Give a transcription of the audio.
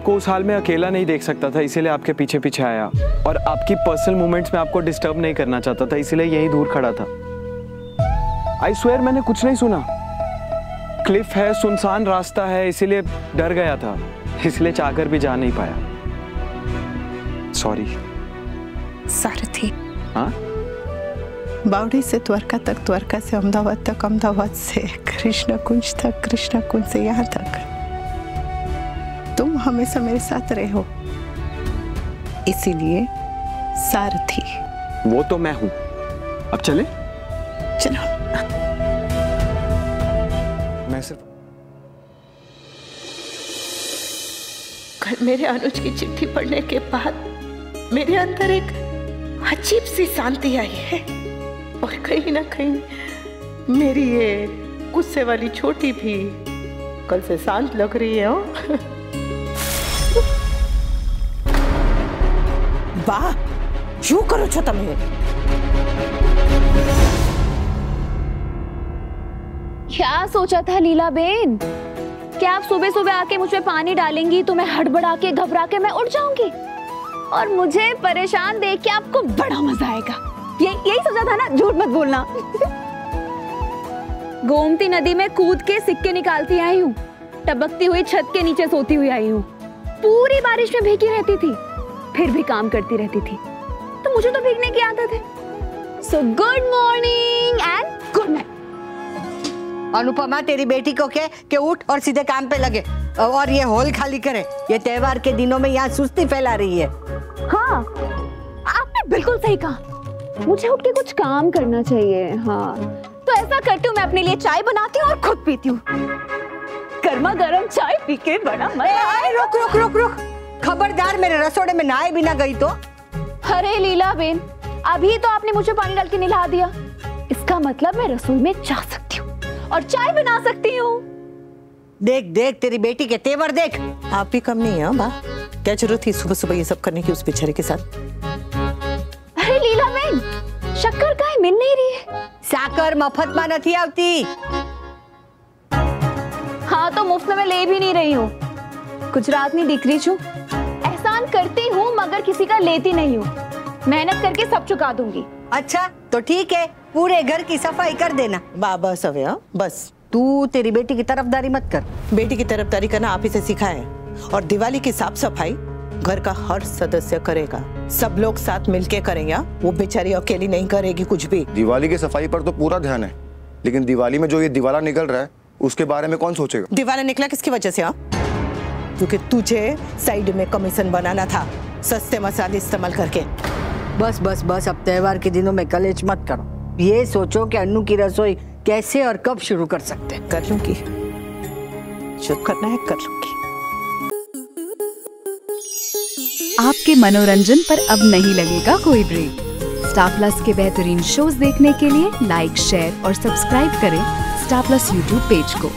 आपको उस हाल में अकेला नहीं देख सकता था, इसीलिए आपके पीछे पीछे आया। और आपकी पर्सनल मोमेंट्स में आपको डिस्टर्ब नहीं करना चाहता था, इसीलिए यहीं दूर खड़ा था। आई स्वेयर मैंने कुछ नहीं सुना। क्लिफ है, सुनसान रास्ता है, इसीलिए डर गया था, इसलिए चाहकर भी जा नहीं पाया। सॉरी। सारथी। हाँ? बावड़ी से द्वारका तक, द्वारका से अहमदाबाद तक, अहमदाबाद से कृष्ण कुंज तक, कृष्ण कुंज से यहाँ तक तुम हमेशा मेरे साथ रहे हो, इसीलिए सारथी। वो तो मैं हूं। अब चले? चलो। मैं सिर्फ कल मेरे अनुज की चिट्ठी पढ़ने के बाद मेरे अंदर एक अजीब सी शांति आई है, और कहीं ना कहीं मेरी ये गुस्से वाली छोटी भी कल से शांत लग रही है। वाह, क्यों करो छो तमे? क्या सोचा था लीला बेन? क्या आप सुबह सुबह आके मुझ पे पानी डालेंगी तो मैं हड़बड़ा के घबरा के मैं उठ जाऊंगी और मुझे परेशान देख के आपको बड़ा मजा आएगा? यही सोचा था ना? झूठ मत बोलना। गोमती नदी में कूद के सिक्के निकालती आई हूँ, टपकती हुई छत के नीचे सोती हुई आई हूँ, पूरी बारिश में भीगी रहती थी, फिर भी काम करती रहती थी, तो मुझे तो भीगने की आदत है। So good morning and good night. Anupama, तेरी बेटी को कह कि उठ और सीधे काम पे लगे और ये हॉल खाली करे। ये त्योहार के दिनों में यहाँ सुस्ती फैला रही है। हाँ, आपने बिल्कुल सही कहा, मुझे उठ के कुछ काम करना चाहिए। हाँ, तो ऐसा करती हूँ, मैं अपने लिए चाय बनाती हूँ और खुद पीती हूँ। गर्मा गर्म चाय पी के बड़ा मजा आए। रुक रुक रुक रुक, खबरदार मेरे रसोड़े में नहाए बिना गई तो। अरे लीला बेन, अभी तो आपने मुझे पानी डाल के नहला दिया, इसका मतलब मैं रसोई में जा सकती हूँ और चाय बना सकती हूँ। देख देख तेरी बेटी के तेवर देख। आप भी कम नहीं है बा, क्या जरूरत थी सुबह सुबह ये सब करने की उस बेचारे के साथ? अरे लीला बेन, शक्कर काहे मिल नहीं रही है? साकर मफत में नहीं आती। हाँ, तो मुफ्त में ले भी नहीं रही हूँ। गुजरात नहीं दिख रही छू, एहसान करती हूँ मगर किसी का लेती नहीं हूँ। मेहनत करके सब चुका दूंगी। अच्छा तो ठीक है, पूरे घर की सफाई कर देना। बस अवे, बस तू तेरी बेटी की तरफदारी मत कर। बेटी की तरफदारी करना आप ही से सीखा है, और दिवाली की साफ सफाई घर का हर सदस्य करेगा, सब लोग साथ मिलके करेंगे। वो बेचारी अकेली नहीं करेगी कुछ भी। दिवाली की सफाई पर तो पूरा ध्यान है, लेकिन दिवाली में जो ये दिवाला निकल रहा है उसके बारे में कौन सोचेगा? दिवाला निकला किसकी वजह से? क्योंकि तुझे साइड में कमीशन बनाना था, सस्ते मसाले इस्तेमाल करके। बस बस बस, अब त्योहार के दिनों में कलेश मत करो। ये सोचो कि अन्नू की रसोई कैसे और कब शुरू कर सकते हैं। कर लूंगी, जो करना है कर लूंगी। आपके मनोरंजन पर अब नहीं लगेगा कोई ब्रेक। स्टार प्लस के बेहतरीन शोज देखने के लिए लाइक, शेयर और सब्सक्राइब करें स्टार प्लस यूट्यूब पेज को।